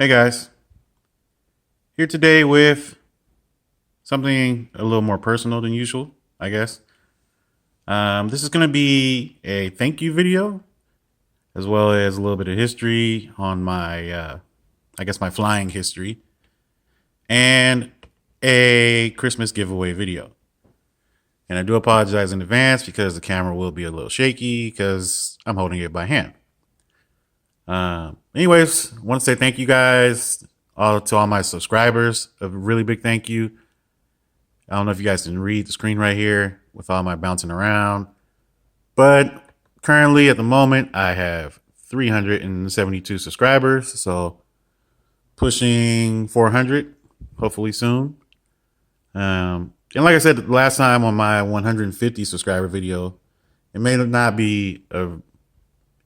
Hey guys, here today with something a little more personal than usual, I guess. This is going to be a thank you video, as well as a little bit of history on my flying history, and a Christmas giveaway video. And I do apologize in advance because the camera will be a little shaky because I'm holding it by hand. Anyways, I want to say thank you guys to all my subscribers. A really big thank you. I don't know if you guys can read the screen right here with all my bouncing around, but currently at the moment I have 372 subscribers, so pushing 400 hopefully soon. And like I said the last time on my 150 subscriber video, it may not be a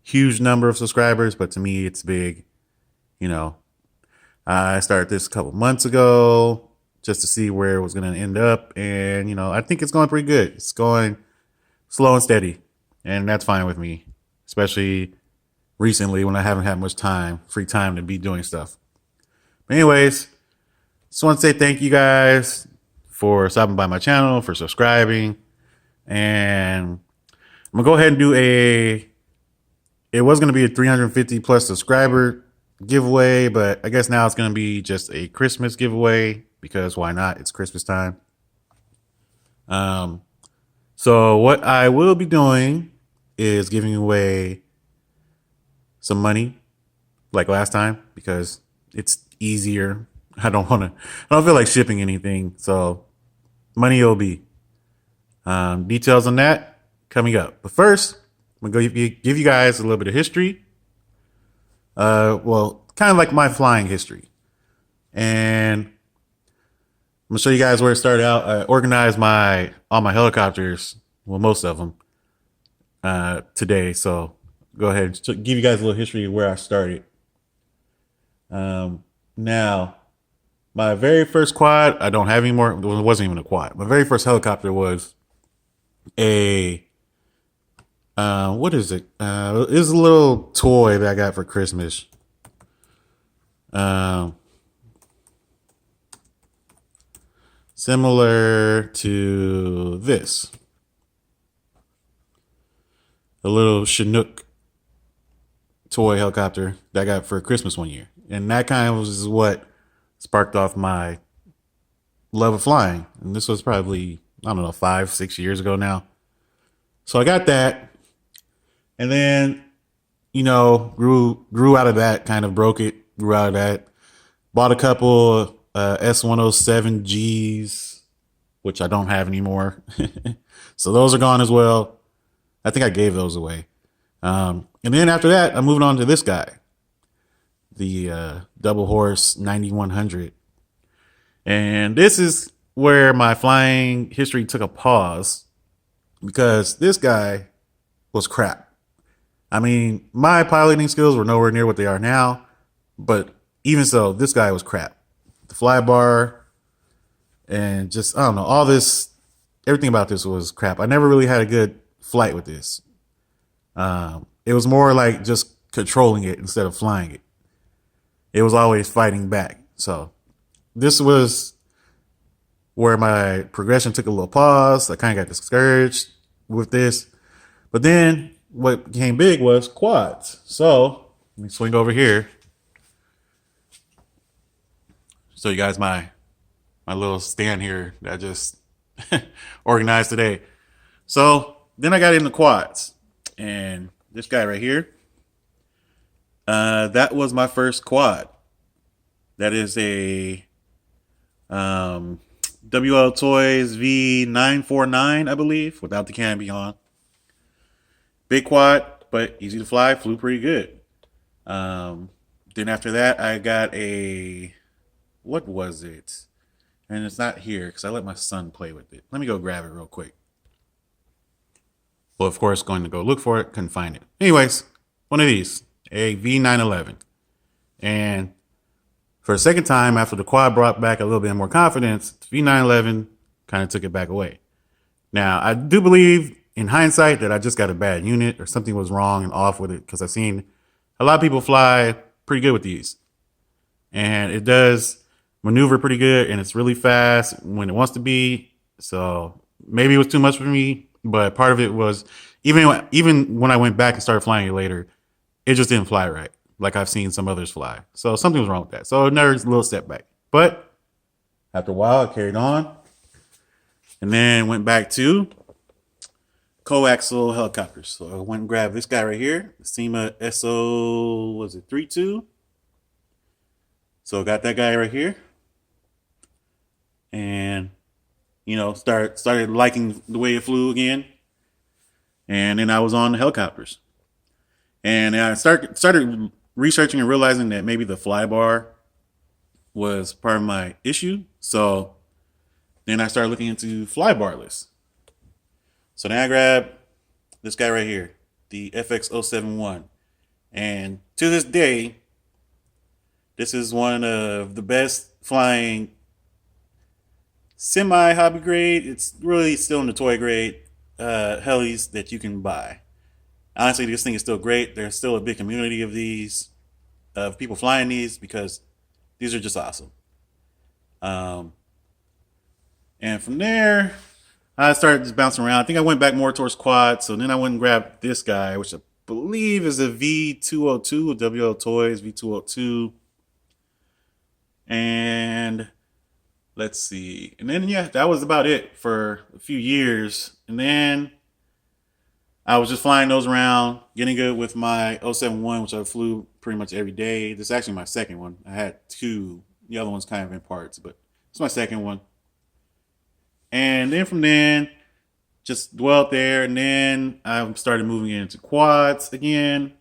huge number of subscribers, but to me it's big. You know, I started this a couple months ago just to see where it was going to end up, and I think it's going pretty good. It's going slow and steady, and that's fine with me, especially recently when I haven't had much free time to be doing stuff. But anyways, just want to say thank you guys for stopping by my channel, for subscribing, and I'm gonna go ahead and do it was going to be a 350 plus subscriber giveaway, but I guess now it's going to be just a Christmas giveaway because why not? It's Christmas time. So what I will be doing is giving away some money like last time because it's easier. I don't feel like shipping anything. So money will be, details on that coming up. But first, I'm going to give you guys a little bit of history. Well, kind of like my flying history. And I'm going to show you guys where it started out. I organized all my helicopters, well, most of them, today. So go ahead and give you guys a little history of where I started. Now, my very first quad, I don't have anymore. It wasn't even a quad. My very first helicopter was what is it? It's a little toy that I got for Christmas. Similar to this. A little Chinook toy helicopter that I got for Christmas one year. And that kind of was what sparked off my love of flying. And this was probably, I don't know, 5-6 years ago now. So I got that. And then, grew out of that, kind of broke it, grew out of that. Bought a couple S107Gs, which I don't have anymore. So those are gone as well. I think I gave those away. And then after that, I'm moving on to this guy, the double horse 9100. And this is where my flying history took a pause because this guy was crap. I mean, my piloting skills were nowhere near what they are now, but even so, this guy was crap. The fly bar and just, I don't know, everything about this was crap. I never really had a good flight with this. It was more like just controlling it instead of flying it. It was always fighting back. So this was where my progression took a little pause. I kind of got discouraged with this, but then what became big was quads. So let me swing over here. Show you guys my little stand here that I just organized today. So then I got into quads, and this guy right here, that was my first quad. That is a WL Toys V949, I believe, without the canopy on. Big quad, but easy to fly, flew pretty good. Then after that, I got what was it? And it's not here because I let my son play with it. Let me go grab it real quick. Well, of course, going to go look for it, couldn't find it. Anyways, one of these, a V911. And for a second time, after the quad brought back a little bit more confidence, the V911 kind of took it back away. Now, I do believe in hindsight that I just got a bad unit or something was wrong and off with it because I've seen a lot of people fly pretty good with these. and it does maneuver pretty good, and it's really fast when it wants to be. So maybe it was too much for me, but part of it was even when I went back and started flying it later, it just didn't fly right, like I've seen some others fly. So something was wrong with that. So another little setback. But after a while, I carried on, and then went back to coaxial helicopters. So I went and grabbed this guy right here, the SEMA SO, was it 32? So I got that guy right here, and started liking the way it flew again. And then I was on the helicopters, and I started researching and realizing that maybe the fly bar was part of my issue. So then I started looking into fly barless. So then I grabbed this guy right here, the FX071. And to this day, this is one of the best flying semi hobby grade. It's really still in the toy grade helis that you can buy. Honestly, this thing is still great. There's still a big community of these, of people flying these, because these are just awesome. And from there, I started just bouncing around. I think I went back more towards quad. So then I went and grabbed this guy, which I believe is a V202, WL Toys V202. And let's see. And then, yeah, that was about it for a few years. And then I was just flying those around, getting good with my 071, which I flew pretty much every day. This is actually my second one. I had two. The other one's kind of in parts, but it's my second one. And then from then, just dwelt there. And then I started moving into quads again.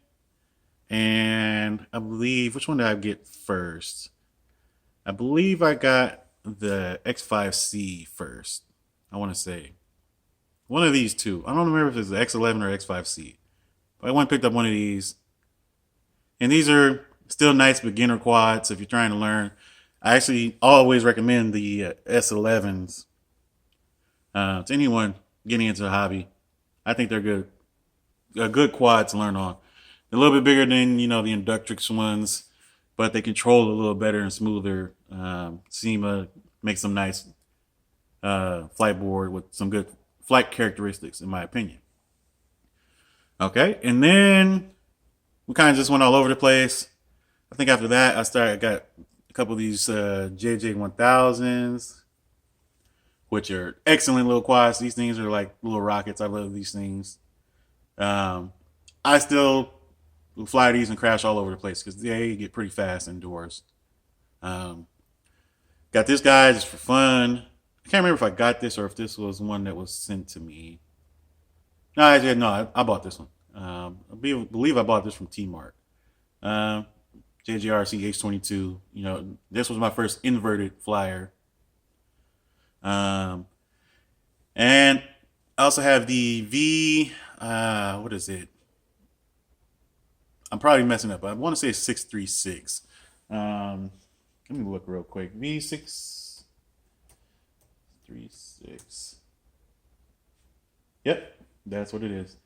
And I believe, which one did I get first? I believe I got the X5C first. I want to say one of these two. I don't remember if it's the X11 or X5C, but I went and picked up one of these. And these are still nice beginner quads if you're trying to learn. I actually always recommend the S11s to anyone getting into the hobby. I think they're good, a good quad to learn on. They're a little bit bigger than the Inductrix ones, but they control a little better and smoother. SEMA makes some nice flight board with some good flight characteristics, in my opinion. Okay, and then we kind of just went all over the place. I think after that, I got a couple of these JJ1000s, which are excellent little quads. These things are like little rockets. I love these things. I still fly these and crash all over the place because they get pretty fast indoors. Got this guy just for fun. I can't remember if I got this or if this was one that was sent to me. No, I bought this one. I believe I bought this from T-Mart. JJRC H22. This was my first inverted flyer. And I also have the V, what is it? I'm probably messing up. I want to say 636. Let me look real quick. V636. Yep, that's what it is.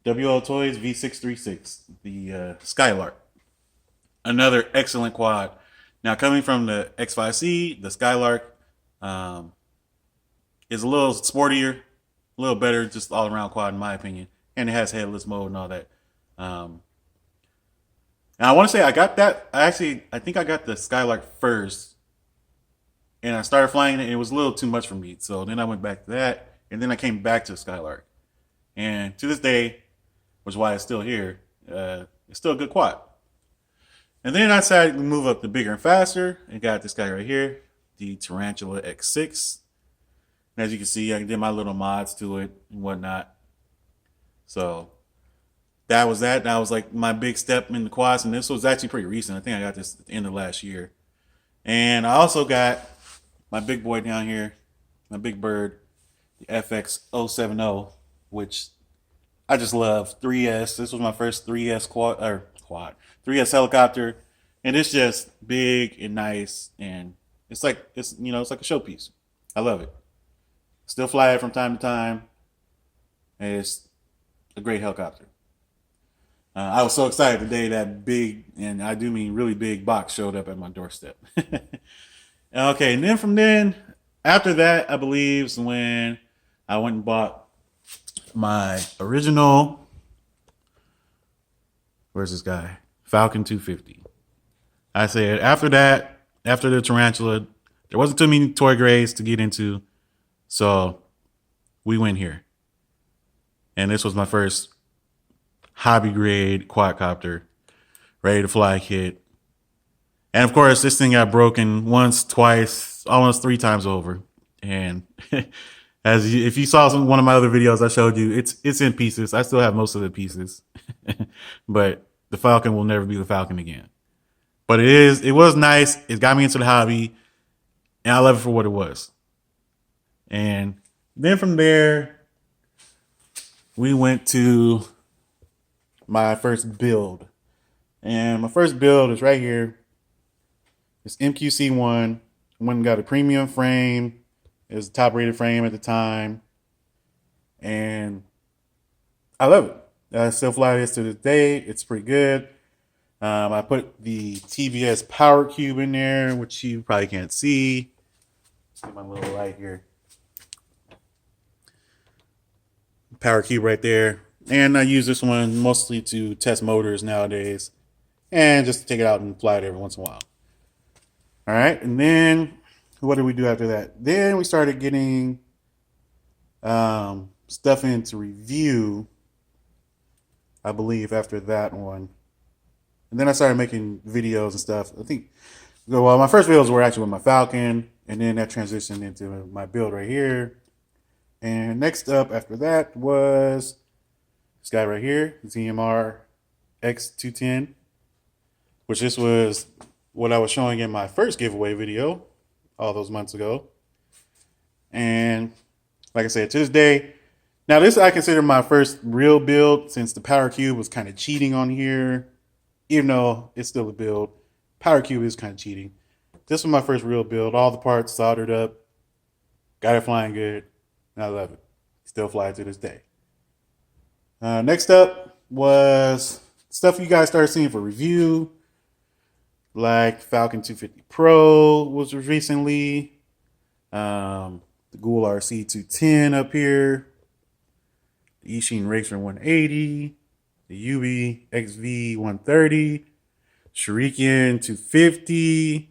WL Toys V636, the Skylark. Another excellent quad. Now, coming from the X5C, the Skylark is a little sportier, a little better, just all around quad in my opinion. And it has headless mode and all that. And I want to say I got that. I think I got the Skylark first. And I started flying it, and it was a little too much for me. So then I went back to that, and then I came back to the Skylark. And to this day, which is why it's still here, it's still a good quad. And then I decided to move up to bigger and faster, and got this guy right here, the Tarantula X6. And as you can see, I did my little mods to it and whatnot. So that was that. That was like my big step in the quads, and this was actually pretty recent. I think I got this at the end of last year. And I also got my big boy down here, my big bird, the FX070, which I just love. 3S. This was my first 3S quad, 3S helicopter, and it's just big and nice, and it's like a showpiece. I love it. Still fly it from time to time. And it's a great helicopter. I was so excited the day that big, and I do mean really big box showed up at my doorstep. Okay, and then from then, after that, I believe is when I went and bought my original, where's this guy? Falcon 250. I said after that, after the Tarantula, there wasn't too many toy grades to get into. So we went here. And this was my first hobby grade quadcopter, ready to fly kit. And of course, this thing got broken once, twice, almost 3 times over. And if you saw one of my other videos I showed you, it's in pieces. I still have most of the pieces. But the Falcon will never be the Falcon again. But it was nice. It got me into the hobby, and I love it for what it was. And then from there, we went to my first build. And my first build is right here. It's MQC1. I went and got a premium frame. It was the top rated frame at the time. And I love it. I still fly this to this day. It's pretty good. I put the TVS Power Cube in there, which you probably can't see. Get my little light here. Power Cube right there. And I use this one mostly to test motors nowadays. And just to take it out and fly it every once in a while. All right. And then what did we do after that? Then we started getting stuff in to review, I believe, after that one. And then I started making videos and stuff. I think, well, my first videos were actually with my Falcon, and then that transitioned into my build right here. And next up after that was this guy right here, ZMR X210, which this was what I was showing in my first giveaway video all those months ago. And like I said, to this day, now this I consider my first real build, since the Power Cube was kind of cheating on here. Even though it's still a build, Power Cube is kind of cheating. This was my first real build. All the parts soldered up. Got it flying good. And I love it. Still fly it to this day. Next up was stuff you guys started seeing for review. Like Falcon 250 Pro was recently. The Ghoul RC 210 up here. The Ishin Racer 180. The UB XV 130, Shuriken 250,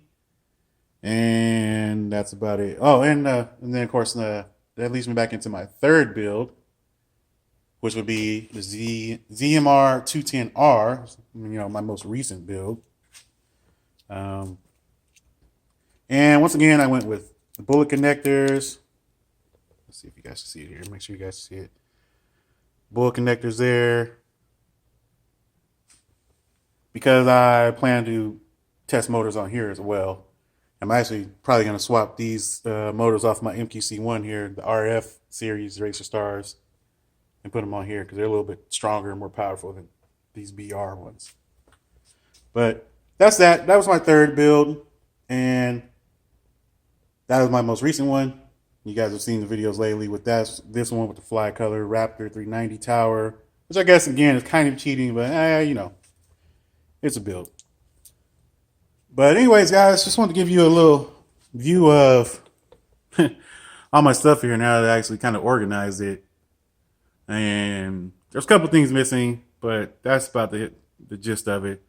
and that's about it. Oh, and then of course that leads me back into my third build, which would be the ZMR 210R, my most recent build. And once again, I went with the bullet connectors. Let's see if you guys can see it here. Make sure you guys see it. Bullet connectors there. Because I plan to test motors on here as well. I'm actually probably going to swap these motors off my MQC1 here, the RF series Racer Stars, and put them on here because they're a little bit stronger and more powerful than these BR ones. But that's that. That was my third build, and that was my most recent one. You guys have seen the videos lately with this one with the Fly Color Raptor 390 tower, which I guess again is kind of cheating, but it's a build. But anyways, guys, just wanted to give you a little view of all my stuff here now that I actually kind of organized it. And there's a couple things missing, but that's about the gist of it.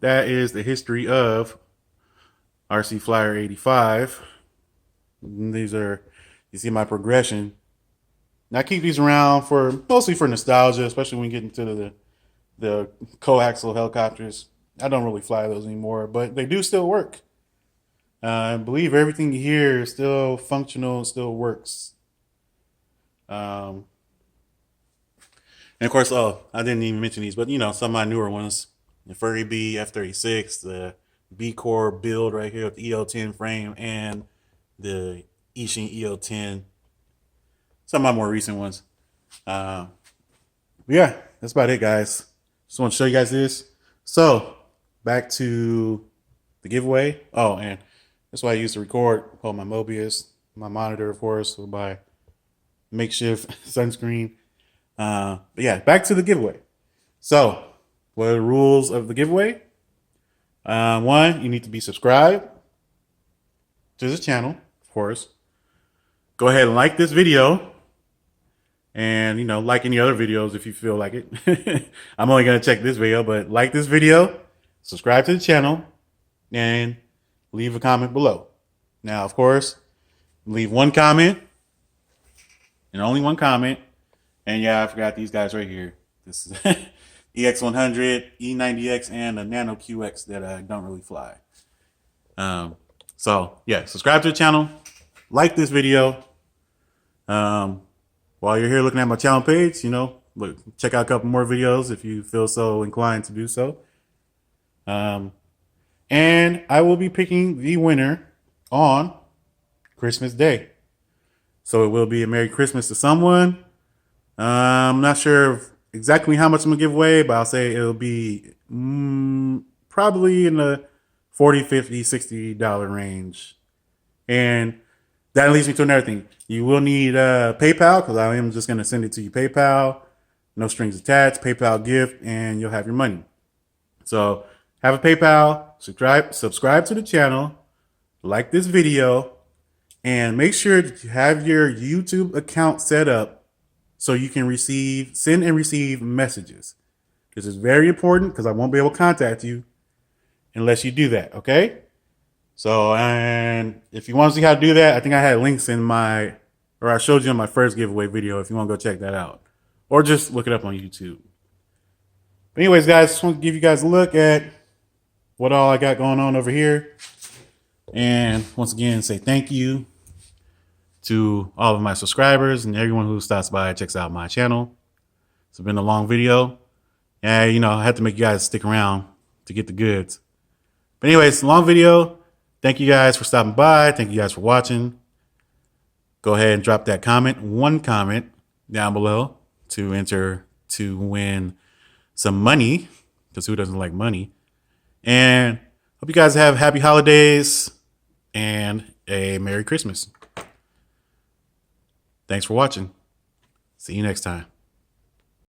That is the history of RCFlyer85. These are, you see my progression. Now I keep these around mostly for nostalgia, especially when you get into the coaxial helicopters. I don't really fly those anymore, but they do still work. I believe everything here is still functional, still works. And of course, I didn't even mention these, but some of my newer ones, the Furry B F36, the B Core build right here with the EL10 frame, and the Ishin EL10. Some of my more recent ones. Yeah, that's about it, guys. Just want to show you guys this. So back to the giveaway. Oh, and that's why I used to record. Hold my Mobius, my monitor, of course, with my makeshift sunscreen. But yeah, back to the giveaway. So What are the rules of the giveaway? One, you need to be subscribed to this channel, of course. Go ahead and like this video. And, you know, like any other videos if you feel like it. I'm only going to check this video, but like this video, subscribe to the channel, and leave a comment below. Now, of course, leave one comment, and only one comment. And yeah, I forgot these guys right here. This is EX100, E90X, and a Nano QX that don't really fly. So yeah, subscribe to the channel, like this video. While you're here looking at my channel page, you know, look, check out a couple more videos if you feel so inclined to do so. And I will be picking the winner on Christmas Day. So it will be a Merry Christmas to someone. I'm not sure exactly how much I'm going to give away, but I'll say it'll be probably in the $40, $50, $60 range. And that leads me to another thing. You will need PayPal, because I am just going to send it to you PayPal. No strings attached, PayPal gift, and you'll have your money. So have a PayPal, subscribe to the channel, like this video, and make sure that you have your YouTube account set up so you can send and receive messages. This is very important because I won't be able to contact you unless you do that, okay? So, and if you want to see how to do that, I think I had links I showed you in my first giveaway video if you want to go check that out. Or just look it up on YouTube. But anyways, guys, just want to give you guys a look at what all I got going on over here. And once again, say thank you to all of my subscribers and everyone who stops by and checks out my channel. It's been a long video. Yeah, you know, I had to make you guys stick around to get the goods. But anyways, long video. Thank you guys for stopping by. Thank you guys for watching. Go ahead and drop that comment, one comment down below to enter to win some money, because who doesn't like money? And hope you guys have happy holidays and a Merry Christmas. Thanks for watching. See you next time.